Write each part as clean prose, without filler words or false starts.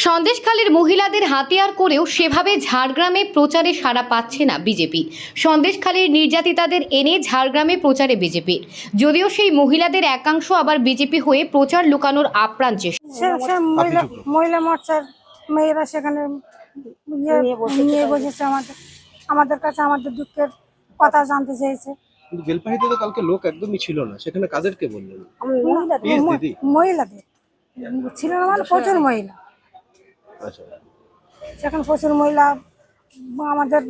সন্দেশখালীর মহিলাদের হাতিয়ার করেও সেভাবে ঝাড়গ্রামে প্রচারে সাড়া পাচ্ছে না বিজেপি। সন্দেশখালীর নির্যাতিতাদের এনে ঝাড়গ্রামে প্রচারে বিজেপির, যদিও সেই মহিলাদের একাংশ আবার বিজেপি হয়ে প্রচার লুকানোর আপ্রাণ চেষ্টা। মহিলা মোর্চার মেয়েরা সেখানে নিয়ে বসেছে, আমাদের কাছে আমাদের দুঃখের কথা জানতে চেয়েছে। বেলপাহিতে তো কালকে লোক একদমই ছিল না, সেখানে কাদেরকে বললেন? মহিলাদের ছিল না, মানে প্রচুর মহিলা। আচ্ছা, সেখানে প্রচুর মহিলা, আমাদের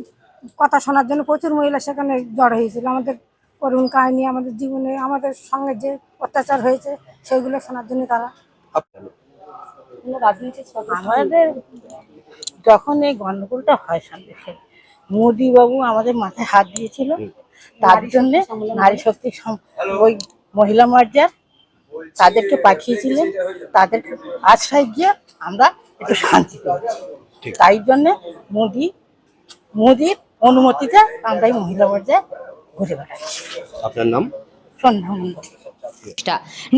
কথা শোনার জন্য প্রচুর মহিলা সেখানে জড়ো হয়েছিল। আমাদের করুণ কাহিনী, আমাদের জীবনে আমাদের সঙ্গে যে অত্যাচার হয়েছে সেগুলো শোনার জন্য তারা। আমাদের যখন এই গন্ডগোলটা হয় সন্দেশে, মোদি বাবু আমাদের মাথায় হাত দিয়েছিল, তার জন্য নারী শক্তি ওই মহিলা মর্যাদা তাদেরকে পাঠিয়েছিলেন, তাদেরকে আশ্রয় দিয়ে আমরা একটু শান্তি পেয়েছি। তাই জন্য মোদির অনুমতিতে আমরা এই মহিলা মর্যাদা ঘুরে বেড়াচ্ছি। আপনার নাম? সন্ধ্যা মণ্ডল।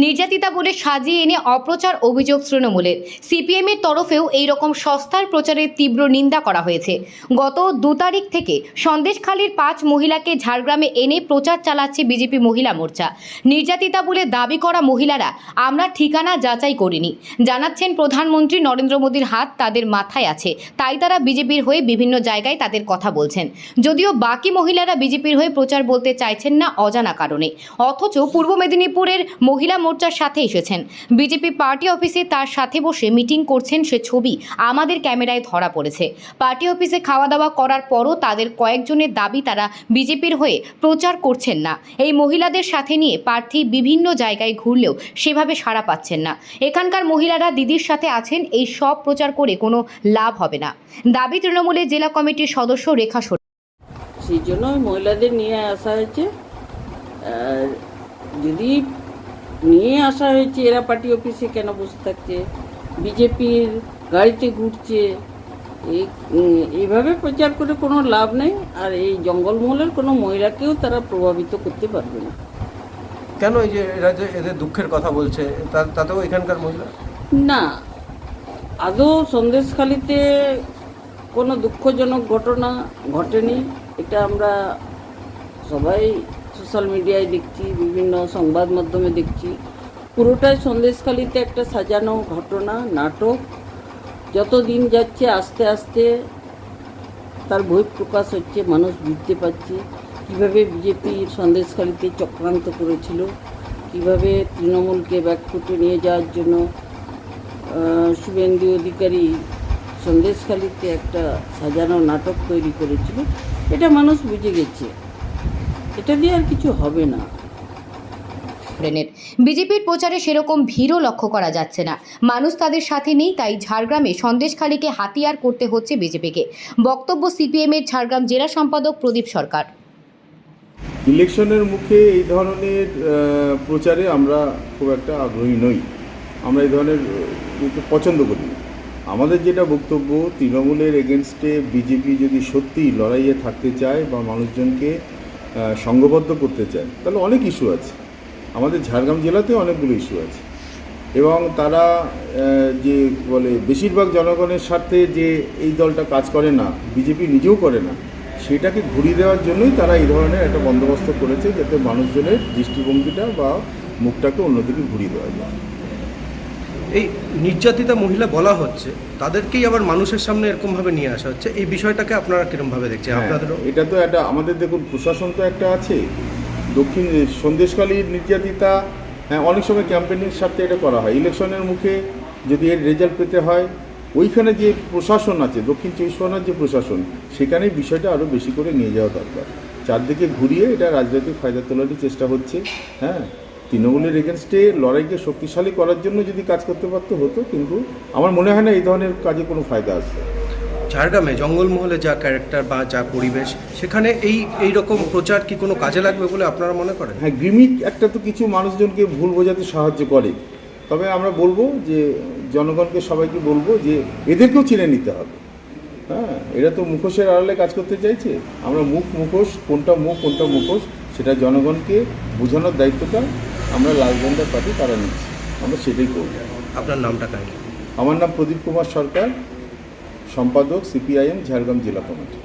নির্যাতিতা বলে সাজিয়ে এনে অপ্রচার অভিযোগ তৃণমূলের। সিপিএম এর তরফেও এই রকম সস্তার প্রচারের তীব্র নিন্দা করা হয়েছে। গত 2 তারিখ থেকে সন্দেশখালীর 5 মহিলাকে ঝাড়গ্রামে এনে প্রচার চালাচ্ছে বিজেপি মহিলা মোর্চা। নির্যাতিতা বলে দাবি করা মহিলারা আমরা ঠিকানা যাচাই করিনি, জানাচ্ছেন প্রধানমন্ত্রী নরেন্দ্র মোদীর হাত তাদের মাথায় আছে, তাই তারা বিজেপির হয়ে বিভিন্ন জায়গায় তাদের কথা বলছেন। যদিও বাকি মহিলারা বিজেপির হয়ে প্রচার বলতে চাইছেন না অজানা কারণে, অথচ পূর্ব মেদিনীপুরের মহিলা মোর্চার সাথে এসেছেন। বিজেপি পার্টি অফিসে তার সাথে বসে মিটিং করছেন, সে ছবি আমাদের ক্যামেরায় ধরা পড়েছে। পার্টি অফিসে খাওয়া দাওয়া করার পরও তাদের কয়েকজনের দাবি তারা বিজেপির হয়ে প্রচার করছেন না। এই মহিলাদের সাথে নিয়ে প্রার্থী বিভিন্ন জায়গায় ঘুরলেও সেভাবে সাড়া পাচ্ছেন না। এখানকার মহিলারা দিদির সাথে আছেন, এই সব প্রচার করে কোনো লাভ হবে না, দাবি তৃণমূলের জেলা কমিটির সদস্য রেখা সরকার। সেই জন্য মহিলাদের নিয়ে আসা হয়েছে। যদি নিয়ে আসা হয়েছে, এরা পার্টি অফিসে কেন বসে থাকছে, বিজেপির গাড়িতে ঘুরছে, এইভাবে প্রচার করে কোনো লাভ নেই। আর এই জঙ্গলমহলের কোনো মহিলাকেও তারা প্রভাবিত করতে পারবে না। কেন এই যে এরা যে এদের দুঃখের কথা বলছে, তাতেও এখানকার মহিলা না, আদৌ সন্দেশখালীতে কোনো দুঃখজনক ঘটনা ঘটেনি। এটা আমরা সবাই সোশ্যাল মিডিয়ায় দেখছি, বিভিন্ন সংবাদ মাধ্যমে দেখছি। পুরোটাই সন্দেশখালীতে একটা সাজানো ঘটনা, নাটক। যত দিন যাচ্ছে আস্তে আস্তে তার বহিঃপ্রকাশ হচ্ছে, মানুষ বুঝতে পারছে কীভাবে বিজেপি সন্দেশখালীতে চক্রান্ত করেছিল, কীভাবে তৃণমূলকে ব্যাকফুটে নিয়ে যাওয়ার জন্য শুভেন্দু অধিকারী সন্দেশখালীতে একটা সাজানো নাটক তৈরি করেছিল। এটা মানুষ বুঝে গেছে, এটা দিয়ে আর কিছু হবে না। বিজেপির প্রচারে সেরকম ভিড়ও লক্ষ্য করা যাচ্ছে না, মানুষ তাদের সাথে নেই, তাই ঝাড়গ্রামে সন্দেশখালীকে হাতিয়ার করতে হচ্ছে বিজেপিকে। বক্তব্য সিপিএম এর ঝাড়গ্রাম জেলা সম্পাদক প্রদীপ সরকার। ইলেকশনের মুখে এই ধরনের প্রচারে আমরা খুব একটা আগ্রহী নই, আমরা এই ধরনের পছন্দ করি। আমাদের যেটা বক্তব্য, তৃণমূলের এগেনস্টে বিজেপি যদি সত্যি লড়াইয়ে থাকতে চায় বা মানুষজনকে সংঘবদ্ধ করতে চায়, তাহলে অনেক ইস্যু আছে। আমাদের ঝাড়গ্রাম জেলাতে অনেকগুলো ইস্যু আছে, এবং তারা যে বলে বেশিরভাগ জনগণের স্বার্থে যে এই দলটা কাজ করে না, বিজেপি নিজেও করে না, সেটাকে ঘুরিয়ে দেওয়ার জন্যই তারা এই ধরনের একটা বন্দোবস্ত করেছে, যাতে মানুষজনের দৃষ্টিভঙ্গিটা বা মুখটাকে অন্যদিকে ঘুরিয়ে দেওয়া যায়। এই নির্যাতিতা মহিলা বলা হচ্ছে, তাদেরকেই আবার মানুষের সামনে এরকমভাবে নিয়ে আসা হচ্ছে, এই বিষয়টাকে আপনারা কিরকমভাবে দেখছেন? আপনাদেরও এটা তো একটা, আমাদের দেখুন প্রশাসন তো একটা আছে, দক্ষিণ সন্দেশখালীর নির্যাতিতা, হ্যাঁ অনেক সময় ক্যাম্পেইনের সাথে এটা করা হয়। ইলেকশনের মুখে যদি এর রেজাল্ট পেতে হয়, ওইখানে যে প্রশাসন আছে, দক্ষিণ 24 পরগনার যে প্রশাসন, সেখানেই বিষয়টা আরও বেশি করে নিয়ে যাওয়া দরকার। চারদিকে ঘুরিয়ে এটা রাজনৈতিক ফায়দা তোলারই চেষ্টা হচ্ছে। হ্যাঁ, তৃণমূলের এগেনস্টে লড়াইকে শক্তিশালী করার জন্য যদি কাজ করতে পারতো হতো, কিন্তু আমার মনে হয় না এই ধরনের কাজে কোনো ফায়দা আছে। ঝাড়গ্রামে জঙ্গলমহলে যা ক্যারেক্টার বা যা পরিবেশ, সেখানে এই রকম প্রচার কি কোনো কাজে লাগবে বলে আপনারা মনে করেন? হ্যাঁ, গিমিক একটা তো কিছু মানুষজনকে ভুল বোঝাতে সাহায্য করে, তবে আমরা বলবো যে জনগণকে সবাইকে বলবো যে এদেরকেও চিনে নিতে হবে। হ্যাঁ, এরা তো মুখোশের আড়ালে কাজ করতে চাইছে। আমরা মুখোশ, কোনটা মুখ কোনটা মুখোশ, সেটা জনগণকে বোঝানোর দায়িত্বটা আমরা লাল ঝান্ডা পার্টি তারা নিচ্ছি, আমরা সেটাই করব। আপনার নামটা কাহিনী? আমার নাম প্রদীপ কুমার সরকার, সম্পাদক, সিপিআইএম ঝাড়গ্রাম জেলা কমিটি।